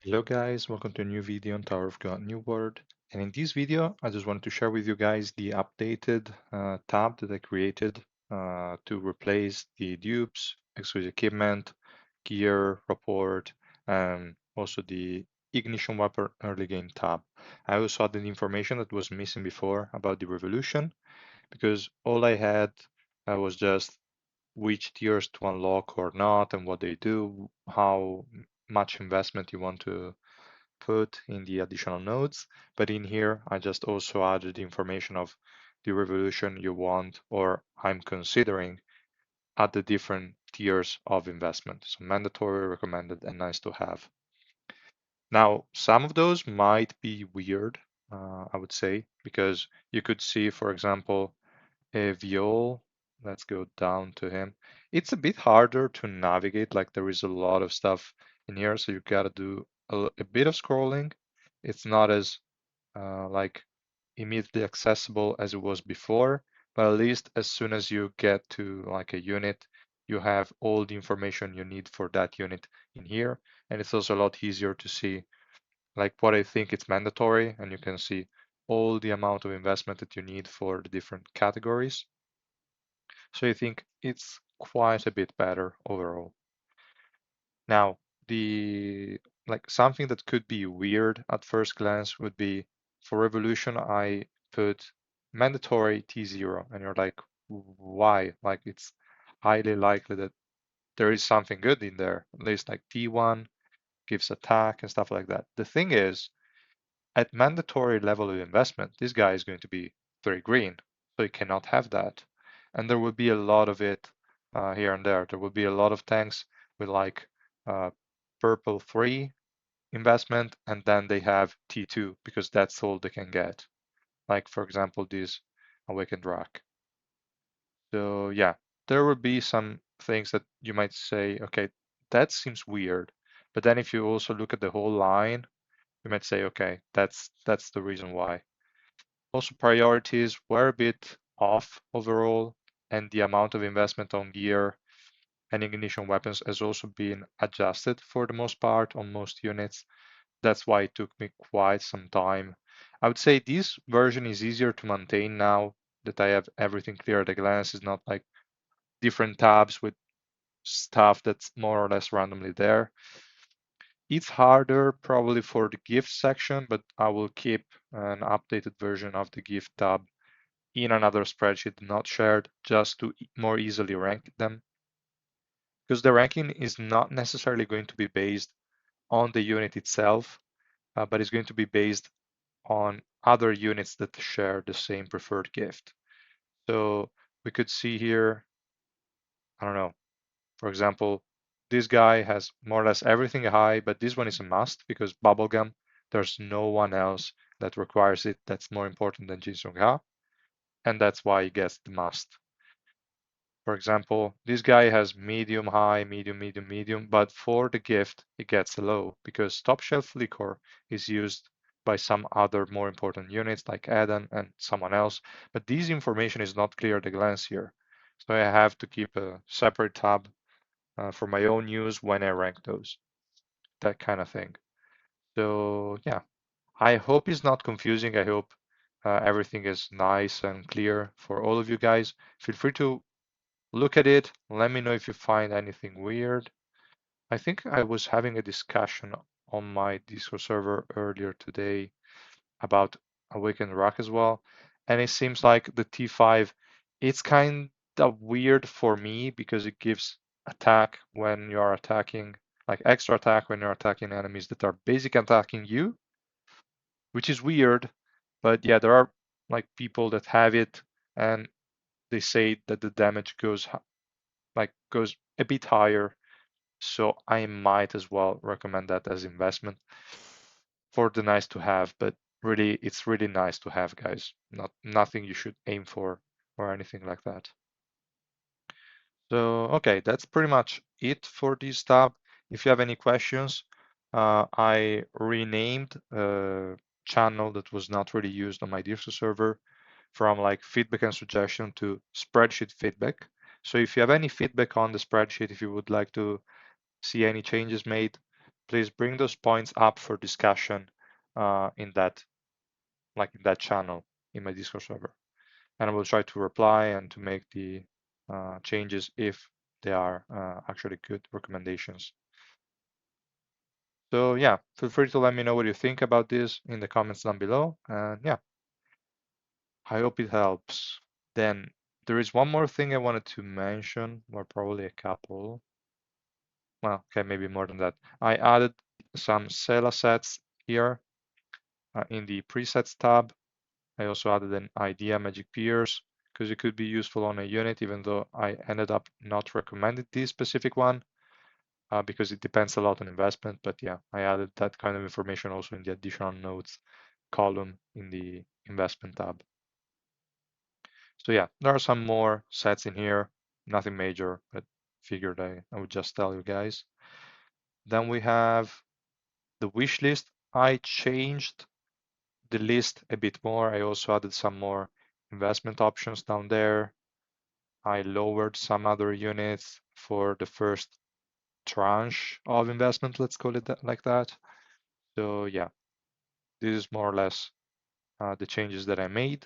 Hello guys, welcome to a new video on Tower of God New World. And in this video, I just wanted to share with you guys the updated tab that I created to replace the dupes, exclusive equipment, gear, report, and also the ignition weapon early game tab. I also added information that was missing before about the revolution because all I had was just which tiers to unlock or not and what they do, how much investment you want to put in the additional nodes, but in here I just also added information of the revolution you want or I'm considering at the different tiers of investment. So mandatory, recommended, and nice to have. Now, some of those might be weird, I would say, because you could see, for example, a Viol. Let's go down to him. It's a bit harder to navigate, like there is a lot of stuff in here, so you gotta do a bit of scrolling. It's not as like immediately accessible as it was before, but at least as soon as you get to like a unit, you have all the information you need for that unit in here. And it's also a lot easier to see like what I think it's mandatory, and you can see all the amount of investment that you need for the different categories. So I think it's quite a bit better overall. Now, the like something that could be weird at first glance would be for Revolution, I put mandatory T0, and you're like, why? Like it's highly likely that there is something good in there, at least like T1 gives attack and stuff like that. The thing is, at mandatory level of investment, this guy is going to be 3 green, so you cannot have that. And there will be a lot of it here and there. There will be a lot of tanks with like uh, purple 3 investment, and then they have T2 because that's all they can get. Like for example, this Awakened Rock. So yeah, there will be some things that you might say, okay, that seems weird. But then if you also look at the whole line, you might say, okay, that's the reason why. Also, priorities were a bit off overall, and the amount of investment on gear and ignition weapons has also been adjusted for the most part on most units. That's why it took me quite some time. I would say this version is easier to maintain now that I have everything clear at a glance. It's not like different tabs with stuff that's more or less randomly there. It's harder probably for the gift section, but I will keep an updated version of the gift tab in another spreadsheet not shared just to more easily rank them. Because the ranking is not necessarily going to be based on the unit itself, but it's going to be based on other units that share the same preferred gift. So we could see here, I don't know, for example, this guy has more or less everything high, but this one is a must because bubblegum, there's no one else that requires it that's more important than Jin Sung Ha, and that's why he gets the must. For example, this guy has medium, high, medium, medium, medium, but for the gift, it gets low because top shelf liquor is used by some other more important units like Eden and someone else. But this information is not clear at a glance here. So I have to keep a separate tab for my own use when I rank those, that kind of thing. So yeah, I hope it's not confusing. I hope everything is nice and clear for all of you guys. Feel free to look at it. Let me know if you find anything weird. I think I was having a discussion on my Discord server earlier today about Awakened Rock as well. And it seems like the T5, it's kind of weird for me because it gives attack when you are attacking, like extra attack when you're attacking enemies that are basically attacking you, which is weird. But yeah, there are like people that have it and they say that the damage goes a bit higher. So I might as well recommend that as investment for the nice to have, but really it's really nice to have, guys. Nothing you should aim for or anything like that. So okay, that's pretty much it for this tab. If you have any questions, I renamed a channel that was not really used on my Discord server from like feedback and suggestion to spreadsheet feedback. So if you have any feedback on the spreadsheet, if you would like to see any changes made, please bring those points up for discussion in that channel in my Discord server. And I will try to reply and to make the changes if they are actually good recommendations. So yeah, feel free to let me know what you think about this in the comments down below. And yeah, I hope it helps. Then there is one more thing I wanted to mention, or probably a couple. Well, okay, maybe more than that. I added some cell assets here in the presets tab. I also added an idea magic peers because it could be useful on a unit, even though I ended up not recommending this specific one because it depends a lot on investment. But yeah, I added that kind of information also in the additional notes column in the investment tab. So yeah, there are some more sets in here, nothing major, but figured I would just tell you guys. Then we have the wish list. I changed the list a bit more. I also added some more investment options down there. I lowered some other units for the first tranche of investment, let's call it that, like that. So yeah, this is more or less the changes that I made.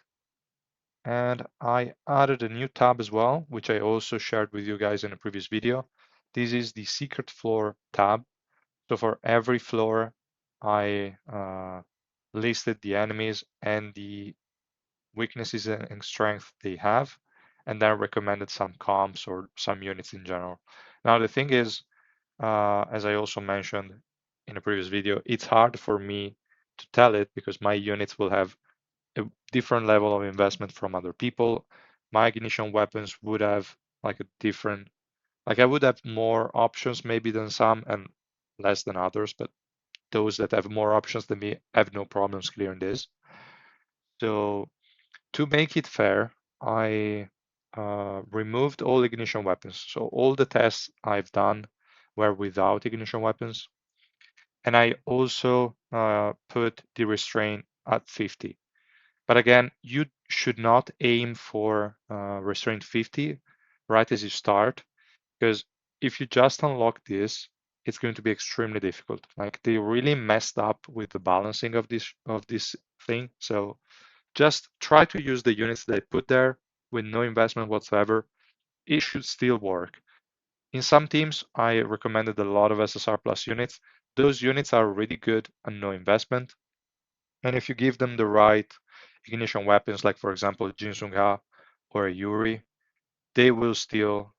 And I added a new tab as well, which I also shared with you guys in a previous video. This is the secret floor tab. So for every floor, I listed the enemies and the weaknesses and strength they have, and then recommended some comps or some units in general. Now, the thing is, as I also mentioned in a previous video, it's hard for me to tell it because my units will have a different level of investment from other people. My ignition weapons would have like a different, like I would have more options maybe than some and less than others, but those that have more options than me have no problems clearing this. So to make it fair, I removed all ignition weapons. So all the tests I've done were without ignition weapons. And I also put the restraint at 50. But again, you should not aim for restraint 50 right as you start, because if you just unlock this, it's going to be extremely difficult. Like they really messed up with the balancing of this thing. So just try to use the units they put there with no investment whatsoever. It should still work. In some teams, I recommended a lot of SSR plus units. Those units are really good and no investment. And if you give them the right ignition weapons, like for example, Jin Sung Ha or a Yuri, they will still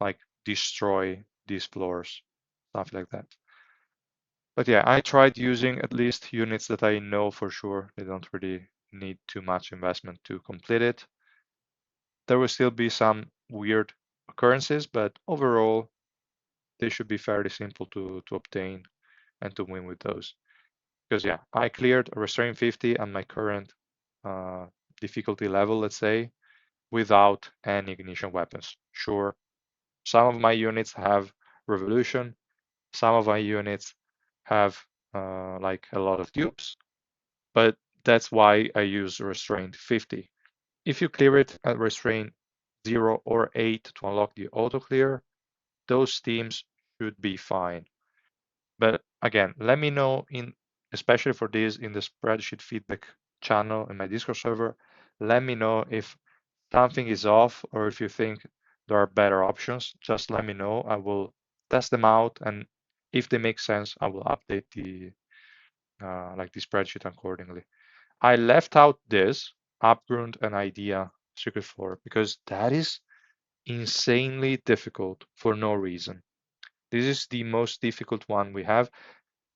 like destroy these floors, stuff like that. But yeah, I tried using at least units that I know for sure they don't really need too much investment to complete it. There will still be some weird occurrences, but overall, they should be fairly simple to obtain and to win with those. Because yeah, I cleared a restraint 50 on my current difficulty level, let's say, without any ignition weapons. Sure, some of my units have revolution, some of my units have like a lot of dupes, but that's why I use restraint 50. If you clear it at restraint 0 or 8 to unlock the auto clear, those teams should be fine. But again, let me know especially for this in the spreadsheet feedback channel in my Discord server, let me know if something is off or if you think there are better options. Just let me know. I will test them out, and if they make sense, I will update the spreadsheet accordingly. I left out this Upgrund and Idea secret floor because that is insanely difficult for no reason. This is the most difficult one we have.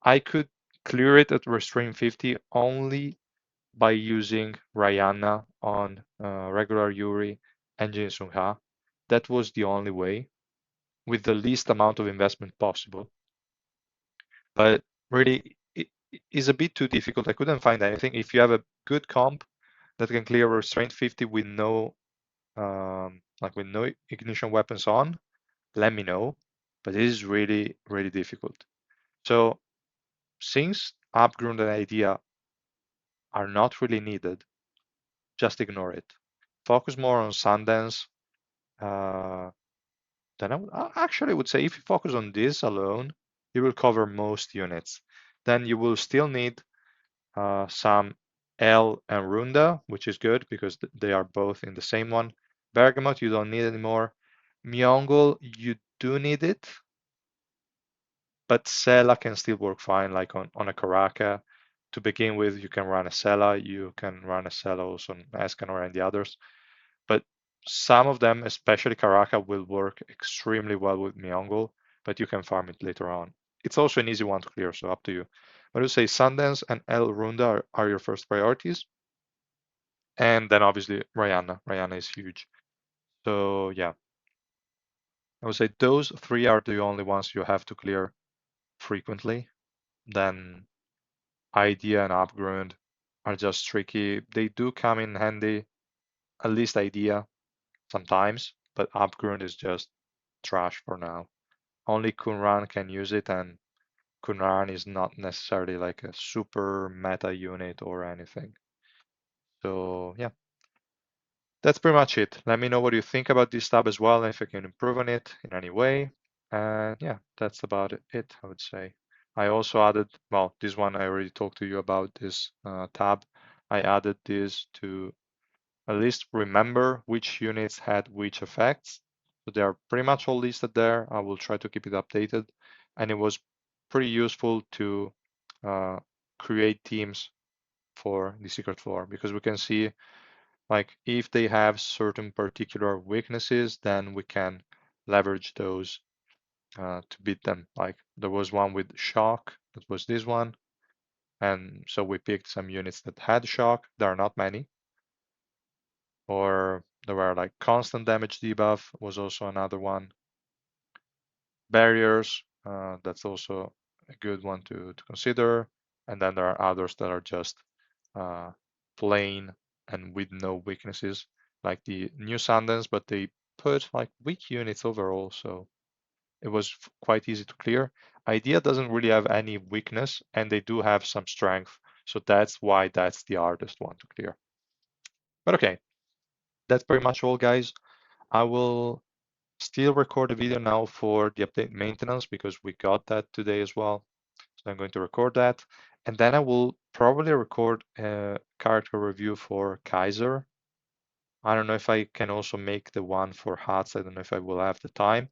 I could clear it at restraint 50 only by using Rihanna on regular Yuri and Jin Sung Ha. That was the only way with the least amount of investment possible. But really, it is a bit too difficult. I couldn't find anything. If you have a good comp that can clear restraint 50 with no with no ignition weapons on, let me know. But it is really, really difficult. So since Upgrund and Idea are not really needed, just ignore it. Focus more on Sundance. Then actually would say if you focus on this alone, it will cover most units. Then you will still need some L and Runda, which is good because they are both in the same one. Bergamot, you don't need anymore. Myeongol, you do need it, but Sela can still work fine, like on a Karaka. To begin with, you can run a Sela, you can run a Sela also on Escanor and the others. But some of them, especially Karaka, will work extremely well with Myeongol, but you can farm it later on. It's also an easy one to clear, so up to you. But I would say Sundance and El Runda are your first priorities. And then obviously Rihanna. Rihanna is huge. So yeah, I would say those three are the only ones you have to clear frequently. Then Idea and Upgrund are just tricky. They do come in handy, at least Idea sometimes, but Upgrund is just trash for now. Only Kunran can use it, and Kunran is not necessarily like a super meta unit or anything. So yeah, that's pretty much it. Let me know what you think about this tab as well, and if I can improve on it in any way. And yeah, that's about it, I would say. I also added, well, this one I already talked to you about this tab. I added this to at least remember which units had which effects. So they are pretty much all listed there. I will try to keep it updated. And it was pretty useful to uh, create teams for the secret floor because we can see like if they have certain particular weaknesses, then we can leverage those to beat them. Like there was one with shock, that was this one. And so we picked some units that had shock. There are not many. Or there were like constant damage debuff was also another one. Barriers, that's also a good one to consider. And then there are others that are just plain and with no weaknesses, like the new Sundance, but they put like weak units overall, so it was quite easy to clear. Idea doesn't really have any weakness, and they do have some strength, so that's why that's the hardest one to clear. But okay, that's pretty much all, guys. I will still record a video now for the update maintenance because we got that today as well. So I'm going to record that. And then I will probably record a character review for Kaiser. I don't know if I can also make the one for Hats. I don't know if I will have the time.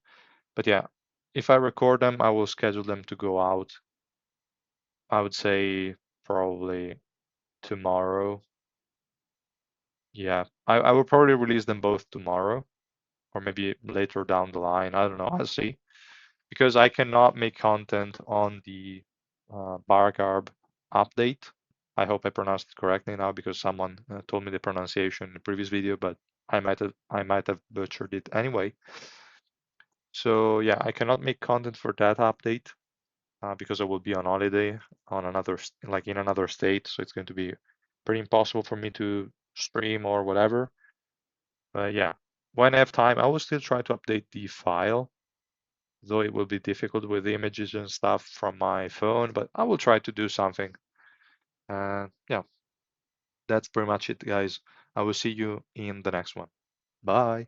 But yeah, if I record them, I will schedule them to go out. I would say probably tomorrow. Yeah, I will probably release them both tomorrow or maybe later down the line. I don't know. I'll see. Because I cannot make content on the Bargarb update. I hope I pronounced it correctly now because someone told me the pronunciation in the previous video, but I might have butchered it anyway. So yeah, I cannot make content for that update because I will be on holiday on another like in another state, so it's going to be pretty impossible for me to stream or whatever. But yeah, when I have time, I will still try to update the file though it will be difficult with images and stuff from my phone, but I will try to do something. Yeah, that's pretty much it, guys. I will see you in the next one. Bye.